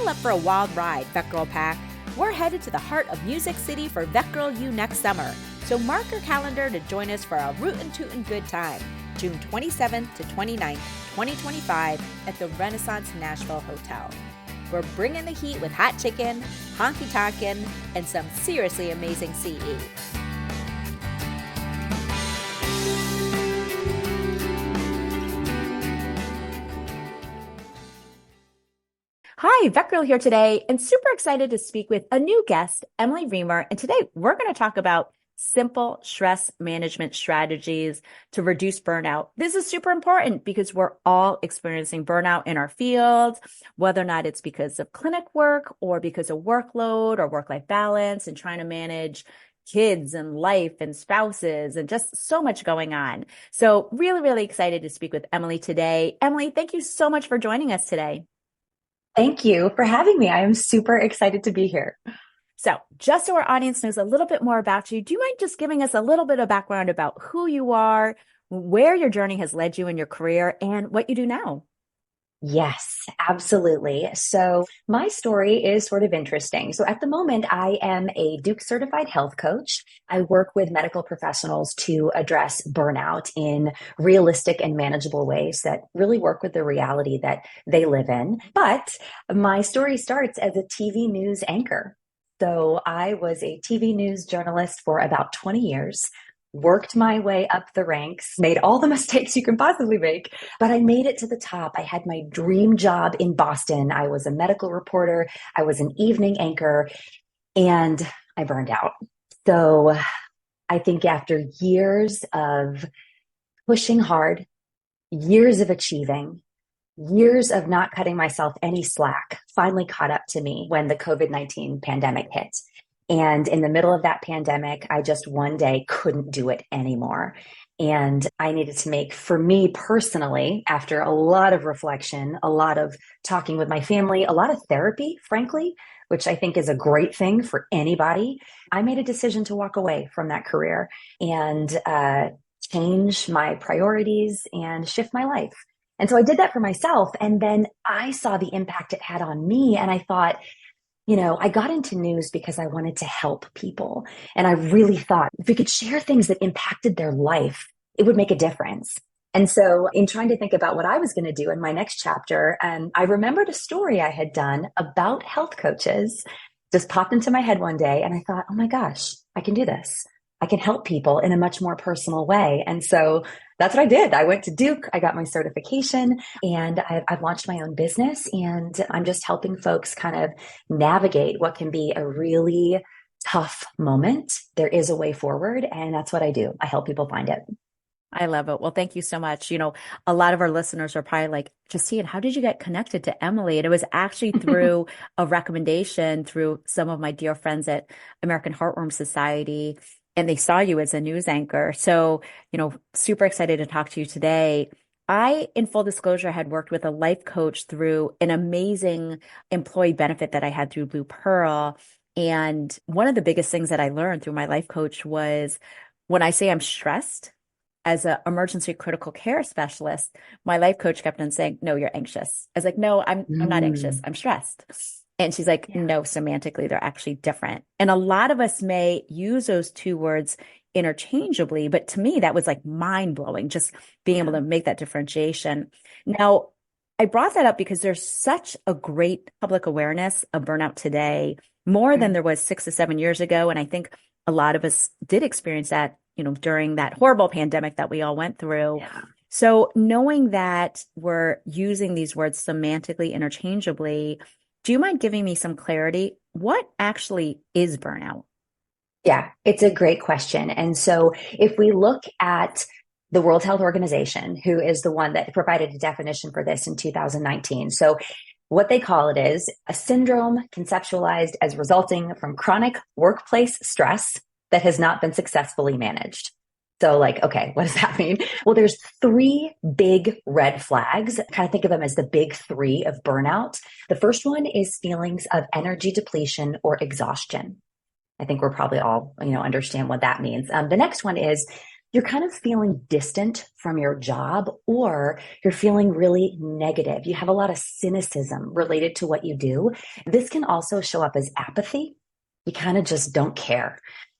Saddle up for a wild ride, VETgirl Pack. We're headed to the heart of Music City for VETgirl U next summer. So mark your calendar to join us for a rootin' tootin' good time, June 27th to 29th, 2025 at the Renaissance Nashville Hotel. We're bringing the heat with hot chicken, honky-tonkin', and some seriously amazing CE. Hi, VETgirl here today, and super excited to speak with a new guest, Emily Riemer. And today we're going to talk about simple stress management strategies to reduce burnout. This is super important because we're all experiencing burnout in our fields, whether or not it's because of clinic work or because of workload or work-life balance and trying to manage kids and life and spouses and just so much going on. So really excited to speak with Emily today. Emily, thank you so much for joining us today. Thank you for having me. I am super excited to be here. So just so our audience knows a little bit more about you, do you mind just giving us a little bit of background about who you are, where your journey has led you in your career, and what you do now? Yes, absolutely. So my story is sort of interesting. So at the moment, I am a Duke certified health coach. I work with medical professionals to address burnout in realistic and manageable ways that really work with the reality that they live in. But my story starts as a TV news anchor. So I was a TV news journalist for about 20 years. Worked my way up the ranks, made all the mistakes you can possibly make, but I made it to the top. I had my dream job in Boston. I was a medical reporter. I was an evening anchor, and I burned out. So I think after years of pushing hard, years of achieving, years of not cutting myself any slack, finally caught up to me when the COVID-19 pandemic hit. And in the middle of that pandemic, I just one day couldn't do it anymore. And I needed to make, for me personally, after a lot of reflection, a lot of talking with my family, a lot of therapy, frankly, which I think is a great thing for anybody, I made a decision to walk away from that career and change my priorities and shift my life. And so I did that for myself. And then I saw the impact it had on me. And I thought, I got into news because I wanted to help people. And I really thought if we could share things that impacted their life, it would make a difference. And so in trying to think about what I was going to do in my next chapter, I remembered a story I had done about health coaches, just popped into my head one day. And I thought, oh my gosh, I can do this. I can help people in a much more personal way. And so that's what I did. I went to Duke, I got my certification, and I've launched my own business, and I'm just helping folks kind of navigate what can be a really tough moment. There is a way forward, and that's what I do. I help people find it. I love it. Well, thank you so much. A lot of our listeners are probably like, Justine, how did you get connected to Emily? And it was actually through a recommendation through some of my dear friends at American Heartworm Society. And they saw you as a news anchor. So, super excited to talk to you today. I, in full disclosure, had worked with a life coach through an amazing employee benefit that I had through Blue Pearl. And one of the biggest things that I learned through my life coach was when I say I'm stressed as an emergency critical care specialist, my life coach kept on saying, no, you're anxious. I was like, no, I'm not anxious. I'm stressed. And she's like, no, semantically, they're actually different. And a lot of us may use those two words interchangeably, but to me, that was like mind blowing, just being able to make that differentiation. Now, I brought that up because there's such a great public awareness of burnout today, more than there was 6 to 7 years ago. And I think a lot of us did experience that, during that horrible pandemic that we all went through. Yeah. So knowing that we're using these words semantically interchangeably, do you mind giving me some clarity? What actually is burnout? Yeah, it's a great question. And so if we look at the World Health Organization, who is the one that provided a definition for this in 2019. So what they call it is a syndrome conceptualized as resulting from chronic workplace stress that has not been successfully managed. So okay, what does that mean? Well, there's 3 big red flags. Kind of think of them as the big 3 of burnout. The first one is feelings of energy depletion or exhaustion. I think we're probably all, understand what that means. The next one is you're kind of feeling distant from your job, or you're feeling really negative. You have a lot of cynicism related to what you do. This can also show up as apathy. You kind of just don't care.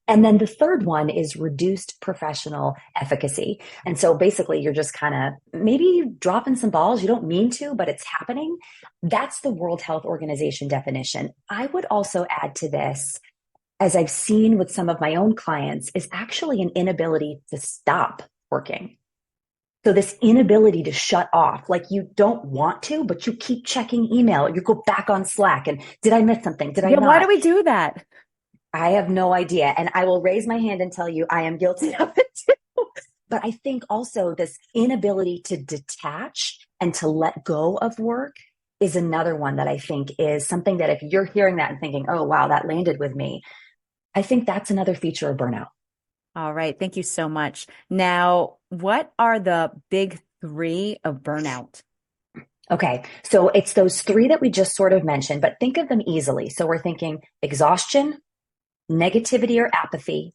And then the third one is reduced professional efficacy. And so basically, you're just kind of maybe dropping some balls. You don't mean to, but it's happening. That's the World Health Organization definition. I would also add to this, as I've seen with some of my own clients, is actually an inability to stop working. So this inability to shut off, like you don't want to, but you keep checking email. You go back on Slack and did I miss something? Did I Yeah, why not? do we do that? I have no idea. And I will raise my hand and tell you I am guilty of it too. But I think also this inability to detach and to let go of work is another one that I think is something that if you're hearing that and thinking, oh, wow, that landed with me, I think that's another feature of burnout. All right. Thank you so much. Now, what are the big three of burnout? Okay, so it's those three that we just sort of mentioned, but think of them easily. So we're thinking exhaustion, negativity or apathy,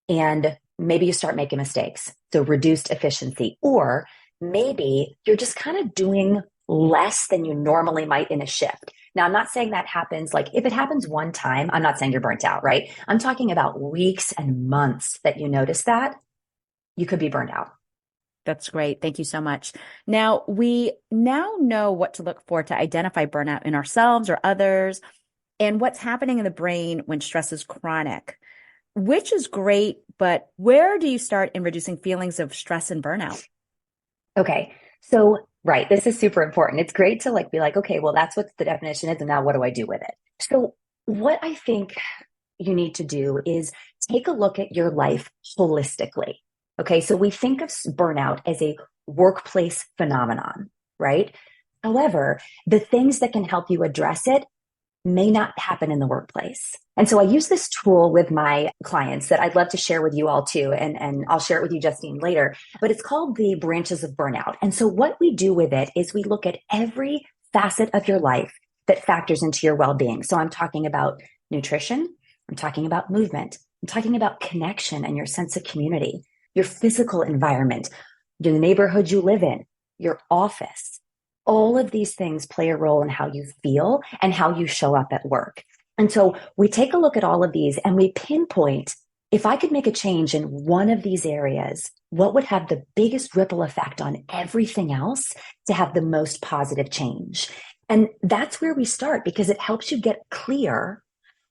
and maybe you start making mistakes. So reduced efficiency, or maybe you're just kind of doing less than you normally might in a shift. Now, I'm not saying that happens, like if it happens one time, I'm not saying you're burnt out, right? I'm talking about weeks and months that you notice that you could be burned out. That's great. Thank you so much. Now, we now know what to look for to identify burnout in ourselves or others and what's happening in the brain when stress is chronic, which is great. But where do you start in reducing feelings of stress and burnout? Okay. So, right, this is super important. It's great to like be like, okay, well, that's what the definition is, and now what do I do with it? So, what I think you need to do is take a look at your life holistically. Okay. So we think of burnout as a workplace phenomenon, right? However, the things that can help you address it may not happen in the workplace. And so I use this tool with my clients that I'd love to share with you all too. And I'll share it with you, Justine, later, but it's called the branches of burnout. And so what we do with it is we look at every facet of your life that factors into your well-being. So I'm talking about nutrition. I'm talking about movement. I'm talking about connection and your sense of community, your physical environment, the neighborhood you live in, your office. All of these things play a role in how you feel and how you show up at work. And so we take a look at all of these and we pinpoint, if I could make a change in one of these areas, what would have the biggest ripple effect on everything else to have the most positive change? And that's where we start because it helps you get clear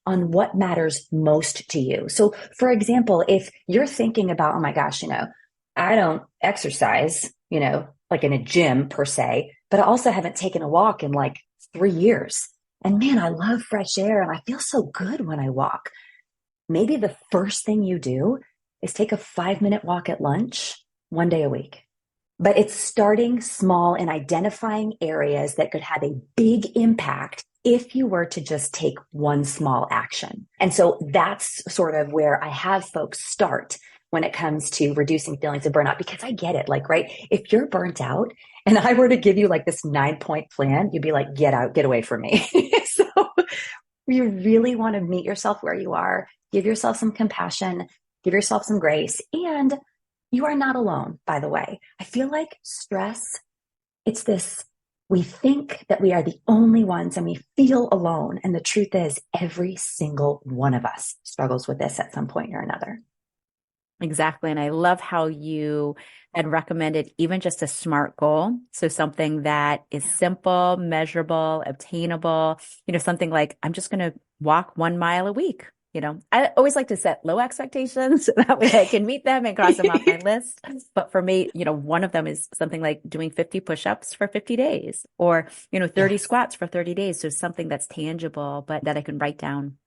on what matters most to you. So for example, if you're thinking about, oh my gosh, I don't exercise, like in a gym per se, but I also haven't taken a walk in like 3 years. And man, I love fresh air and I feel so good when I walk. Maybe the first thing you do is take a 5-minute walk at lunch 1 day a week. But it's starting small and identifying areas that could have a big impact if you were to just take one small action. And so that's sort of where I have folks start when it comes to reducing feelings of burnout, because I get it. Like, right, if you're burnt out and I were to give you like this 9-point plan, you'd be like, get out, get away from me. So you really want to meet yourself where you are, give yourself some compassion, give yourself some grace. And you are not alone, by the way. I feel like stress, it's this, we think that we are the only ones and we feel alone. And the truth is, every single one of us struggles with this at some point or another. Exactly. And I love how you had recommended even just a SMART goal. So something that is simple, measurable, obtainable, something like I'm just going to walk 1 mile a week. I always like to set low expectations so that way I can meet them and cross them off my list. But for me, one of them is something like doing 50 push-ups for 50 days or, 30 Yes. squats for 30 days. So something that's tangible, but that I can write down.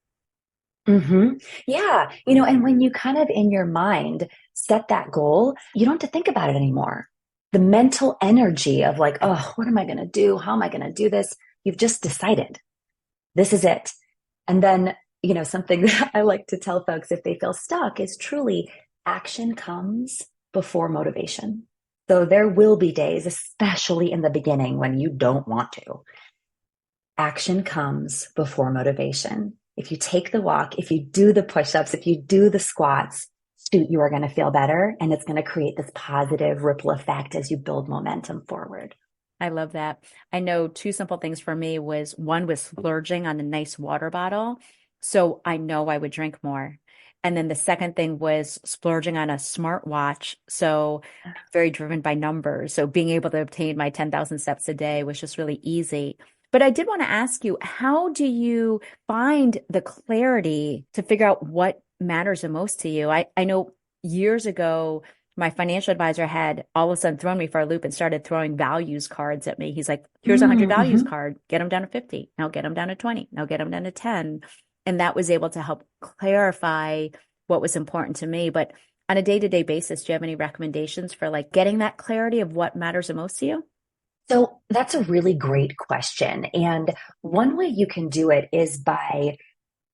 Mm-hmm. Yeah. And when you kind of in your mind set that goal, you don't have to think about it anymore. The mental energy of like, oh, what am I going to do? How am I going to do this? You've just decided this is it. And then, something that I like to tell folks if they feel stuck is truly action comes before motivation. So there will be days, especially in the beginning when you don't want to. Action comes before motivation. If you take the walk, if you do the push-ups, if you do the squats, shoot, you are going to feel better. And it's going to create this positive ripple effect as you build momentum forward. I love that. I know two simple things for me was one was splurging on a nice water bottle. So I know I would drink more. And then the second thing was splurging on a smartwatch. So very driven by numbers. So being able to obtain my 10,000 steps a day was just really easy. But I did want to ask you, how do you find the clarity to figure out what matters the most to you? I know years ago, my financial advisor had all of a sudden thrown me for a loop and started throwing values cards at me. He's like, here's a 100 values Mm-hmm. card. Get them down to 50. Now get them down to 20. Now get them down to 10. And that was able to help clarify what was important to me. But on a day-to-day basis, do you have any recommendations for like getting that clarity of what matters the most to you? So that's a really great question. And one way you can do it is by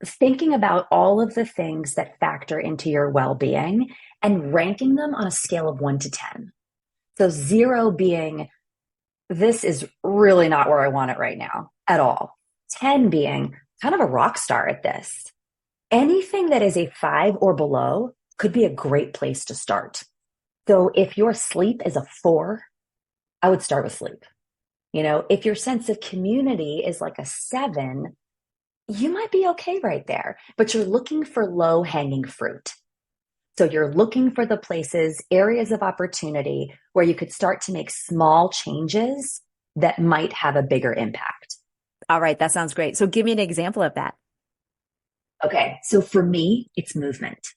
thinking about all of the things that factor into your well being and ranking them on a scale of 1 to 10. So, zero being, this is really not where I want it right now at all. 10 being kind of a rock star at this. Anything that is a 5 or below could be a great place to start. So, if your sleep is a 4, I would start with sleep. If your sense of community is like a 7, you might be okay right there, but you're looking for low hanging fruit. So you're looking for the places, areas of opportunity where you could start to make small changes that might have a bigger impact. All right, that sounds great. So give me an example of that. Okay, so for me, it's movement.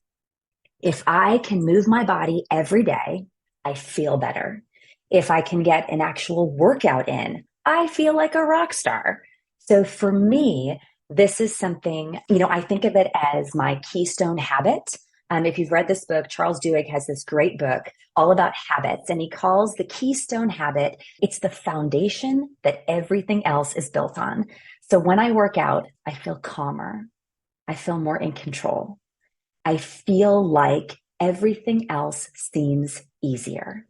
If I can move my body every day, I feel better. If I can get an actual workout in, I feel like a rock star. So for me, this is something, I think of it as my keystone habit. If you've read this book, Charles Duhigg has this great book all about habits, and he calls the keystone habit, it's the foundation that everything else is built on. So when I work out, I feel calmer. I feel more in control. I feel like everything else seems easier.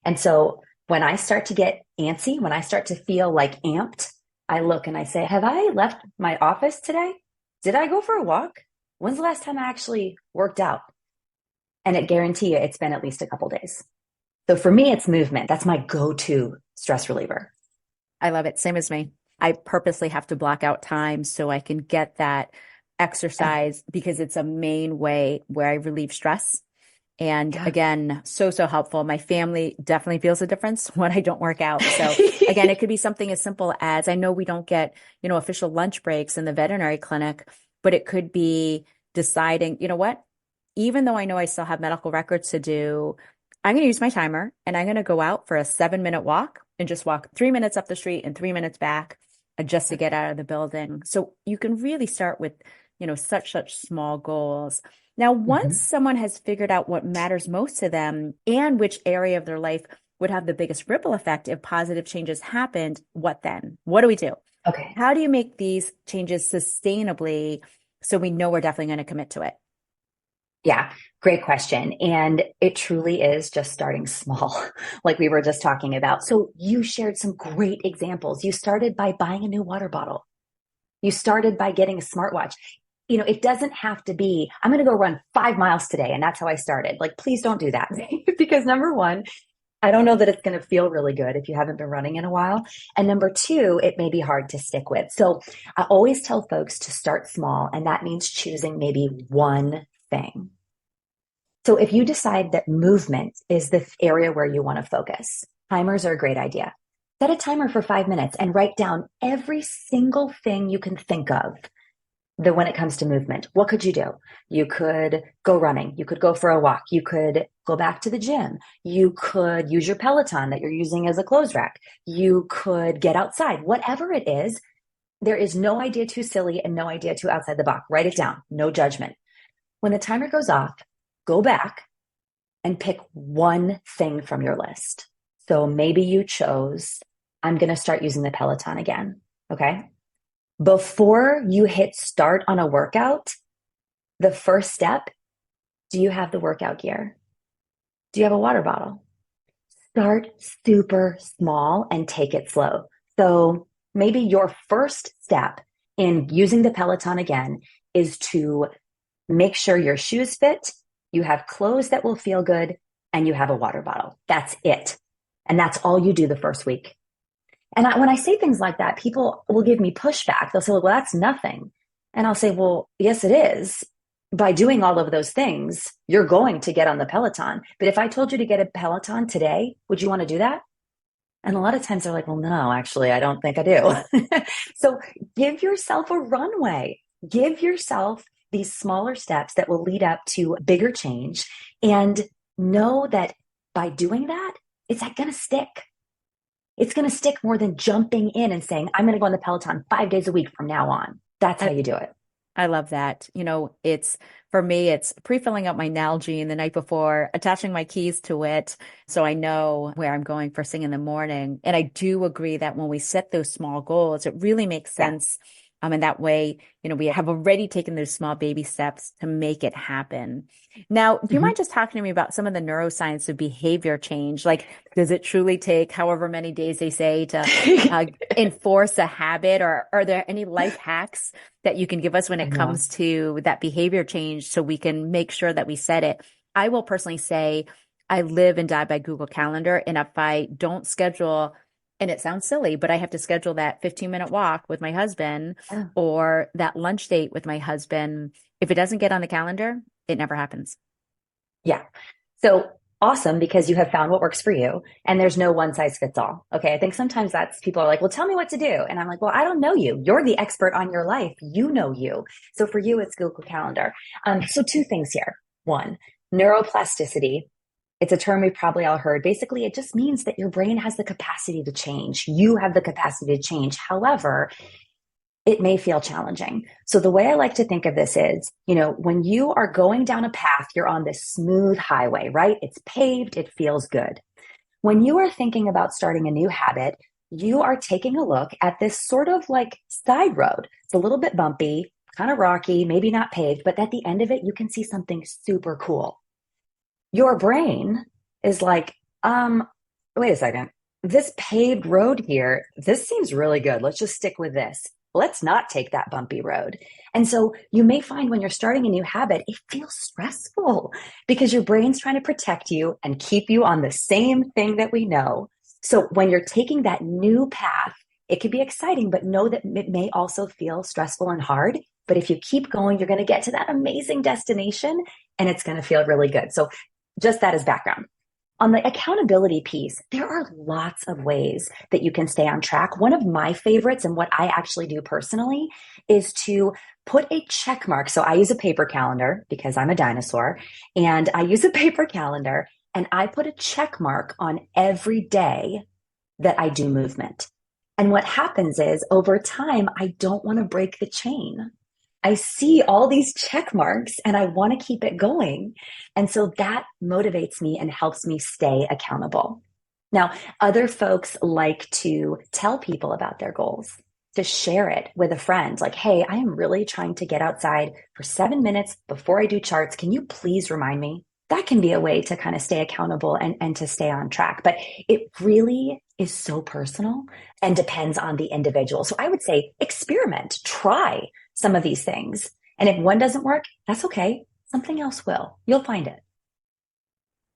And so when I start to get antsy, when I start to feel like amped, I look and I say, have I left my office today? Did I go for a walk? When's the last time I actually worked out? And I guarantee you it's been at least a couple days. So for me, it's movement. That's my go-to stress reliever. I love it. Same as me. I purposely have to block out time so I can get that exercise because it's a main way where I relieve stress. And Yeah. again, so helpful. My family definitely feels a difference when I don't work out. So again, it could be something as simple as I know we don't get, official lunch breaks in the veterinary clinic, but it could be deciding, you know what, even though I know I still have medical records to do, I'm going to use my timer and I'm going to go out for a 7-minute walk and just walk 3 minutes up the street and 3 minutes back just to get out of the building. So you can really start with, such small goals. Now, once someone has figured out what matters most to them and which area of their life would have the biggest ripple effect if positive changes happened, what then? What do we do? Okay. How do you make these changes sustainably so we know we're definitely going to commit to it? Yeah, great question. And it truly is just starting small, like we were just talking about. So you shared some great examples. You started by buying a new water bottle. You started by getting a smartwatch. It doesn't have to be, I'm going to go run 5 miles today. And that's how I started. Like, please don't do that. Because number one, I don't know that it's going to feel really good if you haven't been running in a while. And number two, it may be hard to stick with. So I always tell folks to start small. And that means choosing maybe one thing. So if you decide that movement is the area where you want to focus, timers are a great idea. Set a timer for 5 minutes and write down every single thing you can think of that when it comes to movement. What could you do? You could go running. You could go for a walk. You could go back to the gym. You could use your Peloton that you're using as a clothes rack. You could get outside. Whatever it is, there is no idea too silly and no idea too outside the box. Write it down. No judgment. When the timer goes off, go back and pick one thing from your list. So maybe you chose, I'm going to start using the Peloton again. Okay. Before you hit start on a workout, the first step, do you have the workout gear? Do you have a water bottle? Start super small and take it slow. So maybe your first step in using the Peloton again is to make sure your shoes fit, you have clothes that will feel good, and you have a water bottle. That's it. And that's all you do the first week. And when I say things like that, people will give me pushback. They'll say, well, that's nothing. And I'll say, well, yes, it is. By doing all of those things, you're going to get on the Peloton. But if I told you to get a Peloton today, would you want to do that? And a lot of times they're like, well, no, actually, I don't think I do. So give yourself a runway. Give yourself these smaller steps that will lead up to bigger change. And know that by doing that, it's going to stick. It's going to stick more than jumping in and saying, I'm going to go on the Peloton 5 days a week from now on. That's how you do it. I love that. It's for me, it's pre-filling up my Nalgene the night before, attaching my keys to it so I know where I'm going first thing in the morning. And I do agree that when we set those small goals, it really makes sense. And that way, we have already taken those small baby steps to make it happen. Now, do you mind just talking to me about some of the neuroscience of behavior change? Like, does it truly take however many days they say to enforce a habit, or are there any life hacks that you can give us when it comes to that behavior change so we can make sure that we set it? I will personally say I live and die by Google Calendar. And if I don't schedule, and it sounds silly, but I have to schedule that 15-minute walk with my husband or that lunch date with my husband. If it doesn't get on the calendar, it never happens. Yeah. So awesome, because you have found what works for you and there's no one size fits all. Okay. I think sometimes people are like, well, tell me what to do. And I'm like, well, I don't know you. You're the expert on your life. You know you. So for you, it's Google Calendar. So two things here. One, neuroplasticity. It's a term we've probably all heard. Basically, it just means that your brain has the capacity to change. You have the capacity to change. However, it may feel challenging. So the way I like to think of this is, when you are going down a path, you're on this smooth highway, right? It's paved. It feels good. When you are thinking about starting a new habit, you are taking a look at this sort of like side road. It's a little bit bumpy, kind of rocky, maybe not paved, but at the end of it, you can see something super cool. Your brain is like, wait a second. This paved road here, this seems really good. Let's just stick with this. Let's not take that bumpy road. And so you may find when you're starting a new habit, it feels stressful because your brain's trying to protect you and keep you on the same thing that we know. So when you're taking that new path, it can be exciting, but know that it may also feel stressful and hard. But if you keep going, you're going to get to that amazing destination and it's going to feel really good. So just that as background. On the accountability piece, there are lots of ways that you can stay on track. One of my favorites, and what I actually do personally, is to put a check mark. So I use a paper calendar because I'm a dinosaur, and I use a paper calendar and I put a check mark on every day that I do movement. And what happens is over time, I don't want to break the chain. I see all these check marks and I want to keep it going. And so that motivates me and helps me stay accountable. Now, other folks like to tell people about their goals, to share it with a friend. Like, hey, I am really trying to get outside for 7 minutes before I do charts. Can you please remind me? That can be a way to kind of stay accountable and to stay on track. But it really is so personal and depends on the individual. So I would say experiment, try some of these things. And if one doesn't work, that's okay. Something else will. You'll find it.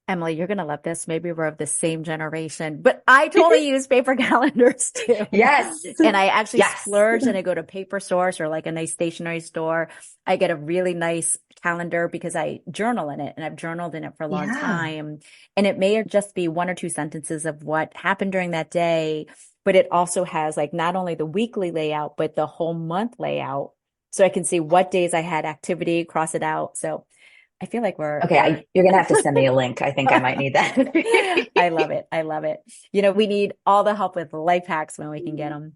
Emily, you're going to love this. Maybe we're of the same generation, but I totally use paper calendars too. Yes. And I actually splurge and I go to paper stores or like a nice stationery store. I get a really nice calendar because I journal in it and I've journaled in it for a long time. And it may just be 1 or 2 sentences of what happened during that day, but it also has like not only the weekly layout, but the whole month layout. So I can see what days I had activity, cross it out. So I feel like we're you're going to have to send me a link. I think I might need that. I love it. I love it. We need all the help with life hacks when we can get them.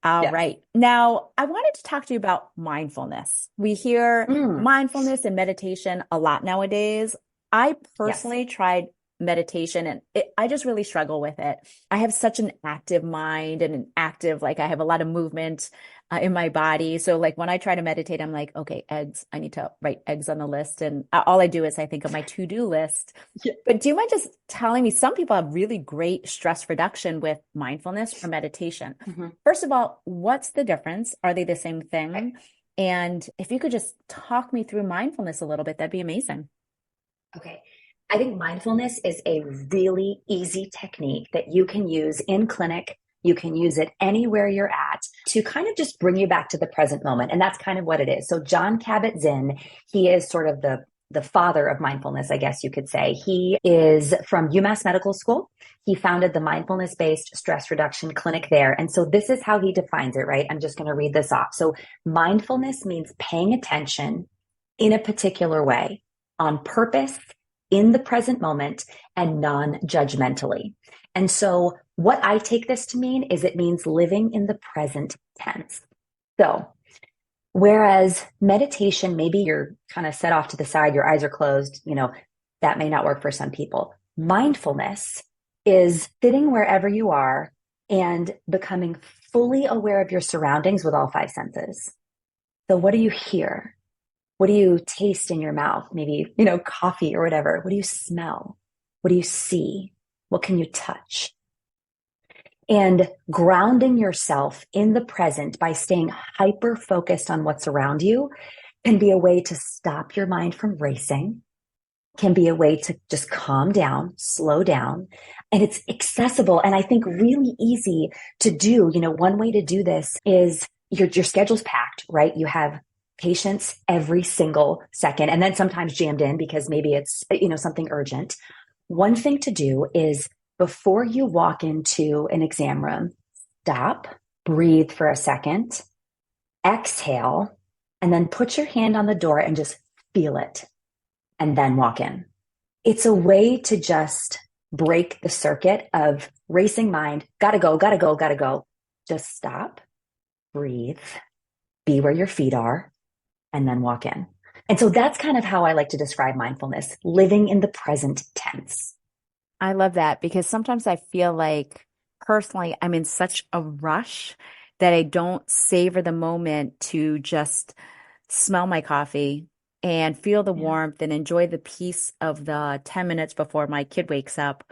All right. Now, I wanted to talk to you about mindfulness. We hear mindfulness and meditation a lot nowadays. I personally tried meditation and I just really struggle with it. I have such an active mind and an active, I have a lot of movement in my body. So when I try to meditate, I'm like, okay, eggs, I need to write eggs on the list. And all I do is I think of my to-do list. But do you mind just telling me, some people have really great stress reduction with mindfulness or meditation. First of all, what's the difference? Are they the same thing? And if you could just talk me through mindfulness a little bit, that'd be amazing. Okay. I think mindfulness is a really easy technique that you can use in clinic. You can use it anywhere you're at to kind of just bring you back to the present moment. And that's kind of what it is. So John Kabat-Zinn, he is sort of the father of mindfulness, I guess you could say. He is from UMass Medical School. He founded the mindfulness based stress reduction clinic there. And so this is how he defines it, right? I'm just going to read this off. So mindfulness means paying attention in a particular way on purpose in the present moment and non-judgmentally. And so what I take this to mean is it means living in the present tense. So whereas meditation, maybe you're kind of set off to the side, your eyes are closed, that may not work for some people. Mindfulness is sitting wherever you are and becoming fully aware of your surroundings with all five senses. So what do you hear? What do you taste in your mouth? Maybe, coffee or whatever. What do you smell? What do you see? What can you touch? And grounding yourself in the present by staying hyper focused on what's around you can be a way to stop your mind from racing, can be a way to just calm down, slow down. And it's accessible and I think really easy to do. One way to do this is your schedule's packed, right? You have patients every single second, and then sometimes jammed in because maybe it's, something urgent. One thing to do is before you walk into an exam room, stop, breathe for a second, exhale, and then put your hand on the door and just feel it, and then walk in. It's a way to just break the circuit of racing mind, gotta go, gotta go, gotta go. Just stop, breathe, be where your feet are, and then walk in. And so that's kind of how I like to describe mindfulness, living in the present tense. I love that because sometimes I feel like personally I'm in such a rush that I don't savor the moment to just smell my coffee and feel the Yeah. warmth and enjoy the peace of the 10 minutes before my kid wakes up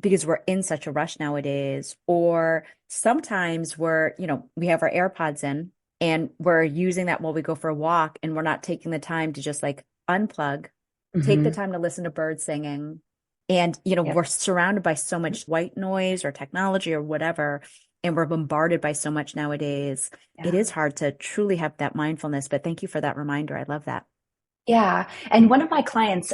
because we're in such a rush nowadays. Or sometimes we have our AirPods in and we're using that while we go for a walk and we're not taking the time to just like unplug, take the Mm-hmm. time to listen to birds singing. And, we're Yep. surrounded by so much white noise or technology or whatever, and we're bombarded by so much nowadays. It Yeah. is hard to truly have that mindfulness, but thank you for that reminder. I love that. Yeah. And one of my clients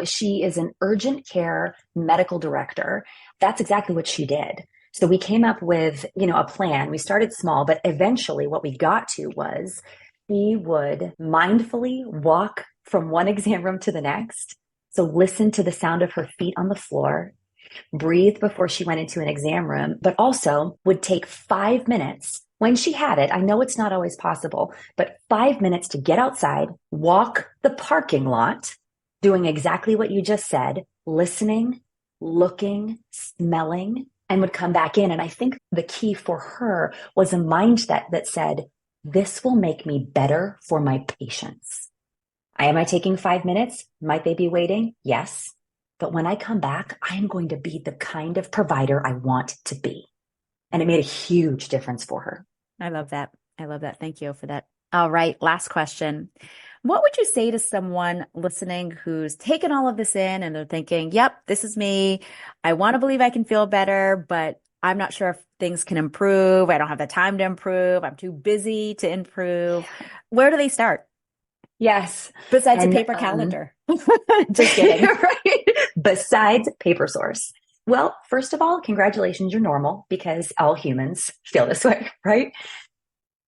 she is an urgent care medical director, that's exactly what she did. So we came up with, a plan. We started small, but eventually what we got to was she would mindfully walk from one exam room to the next. So listen to the sound of her feet on the floor, breathe before she went into an exam room, but also would take 5 minutes when she had it. I know it's not always possible, but 5 minutes to get outside, walk the parking lot, doing exactly what you just said, listening, looking, smelling, and would come back in. And I think the key for her was a mindset that said, this will make me better for my patients. Am I taking 5 minutes? Might they be waiting? Yes. But when I come back, I am going to be the kind of provider I want to be. And it made a huge difference for her. I love that. I love that. Thank you for that. All right, last question. What would you say to someone listening who's taken all of this in and they're thinking, yep, this is me. I want to believe I can feel better, but I'm not sure if things can improve. I don't have the time to improve. I'm too busy to improve. Where do they start? Yes. Besides a And paper calendar. Just kidding. right. Besides paper source. Well, first of all, congratulations, you're normal because all humans feel this way, right?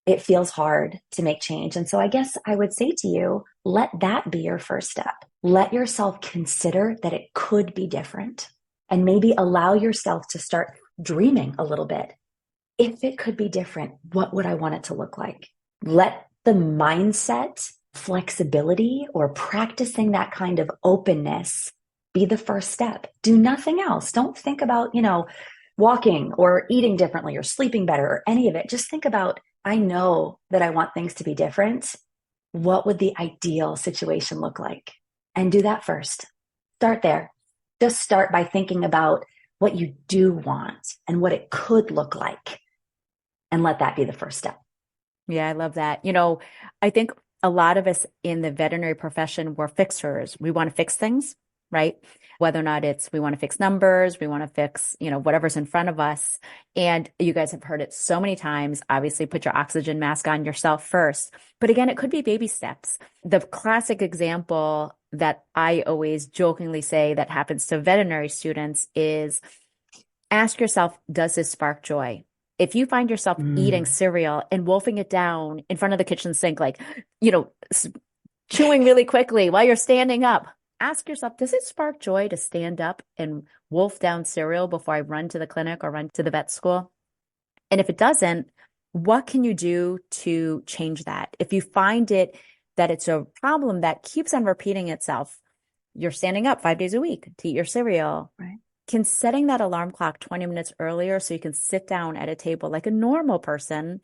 It feels hard to make change. And so I guess I would say to you, let that be your first step. Let yourself consider that it could be different and maybe allow yourself to start dreaming a little bit. If it could be different, what would I want it to look like? Let the mindset, flexibility, or practicing that kind of openness be the first step. Do nothing else. Don't think about, walking or eating differently or sleeping better or any of it. Just think about, I know that I want things to be different. What would the ideal situation look like? And do that first. Start there. Just start by thinking about what you do want and what it could look like. And let that be the first step. Yeah, I love that. I think a lot of us in the veterinary profession, we're fixers. We want to fix things. right? Whether or not it's we want to fix numbers, we want to fix, whatever's in front of us. And you guys have heard it so many times. Obviously, put your oxygen mask on yourself first. But again, it could be baby steps. The classic example that I always jokingly say that happens to veterinary students is ask yourself, does this spark joy? If you find yourself eating cereal and wolfing it down in front of the kitchen sink, like, chewing really quickly while you're standing up, ask yourself, does it spark joy to stand up and wolf down cereal before I run to the clinic or run to the vet school? And if it doesn't, what can you do to change that? If you find that it's a problem that keeps on repeating itself, you're standing up 5 days a week to eat your cereal. Right. Can setting that alarm clock 20 minutes earlier so you can sit down at a table like a normal person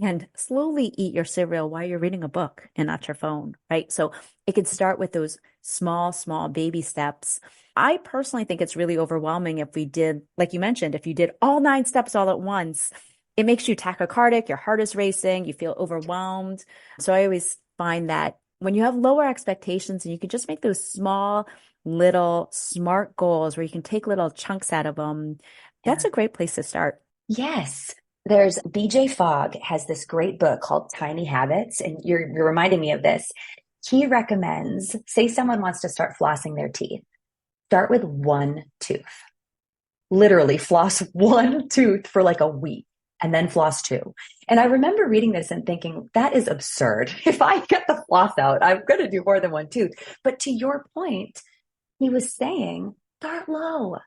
and slowly eat your cereal while you're reading a book and not your phone, right? So it can start with those small, small baby steps. I personally think it's really overwhelming if we did, like you mentioned, if you did all 9 steps all at once, it makes you tachycardic, your heart is racing, you feel overwhelmed. So I always find that when you have lower expectations and you can just make those small, little smart goals where you can take little chunks out of them, that's a great place to start. Yes. There's BJ Fogg has this great book called Tiny Habits, and you're reminding me of this. He recommends, say someone wants to start flossing their teeth, start with 1 tooth. Literally floss 1 tooth for like a week and then floss 2. And I remember reading this and thinking, that is absurd. If I get the floss out, I'm going to do more than 1 tooth. But to your point, he was saying, start low,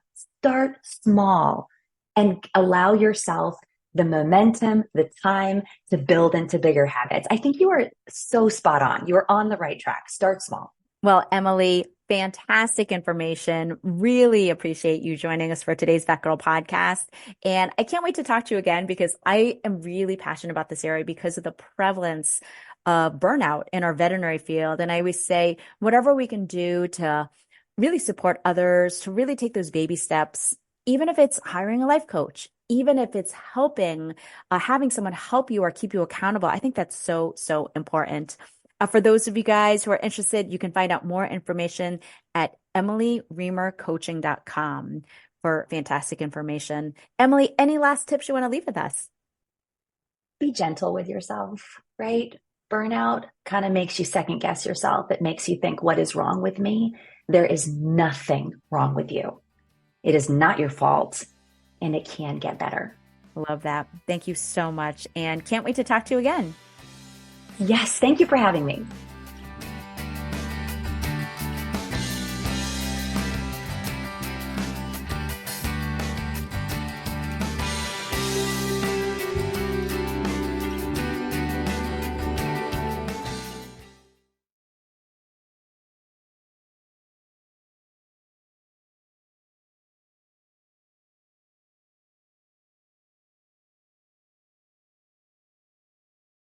start small, and allow yourself the momentum, the time to build into bigger habits. I think you are so spot on. You are on the right track. Start small. Well, Emily, fantastic information. Really appreciate you joining us for today's VETgirl podcast. And I can't wait to talk to you again because I am really passionate about this area because of the prevalence of burnout in our veterinary field. And I always say, whatever we can do to really support others, to really take those baby steps, even if it's hiring a life coach, even if it's helping, having someone help you or keep you accountable, I think that's so, so important. For those of you guys who are interested, you can find out more information at EmilyRiemerCoaching.com for fantastic information. Emily, any last tips you want to leave with us? Be gentle with yourself, right? Burnout kind of makes you second guess yourself. It makes you think, what is wrong with me? There is nothing wrong with you. It is not your fault, and it can get better. Love that. Thank you so much, and can't wait to talk to you again. Yes, thank you for having me.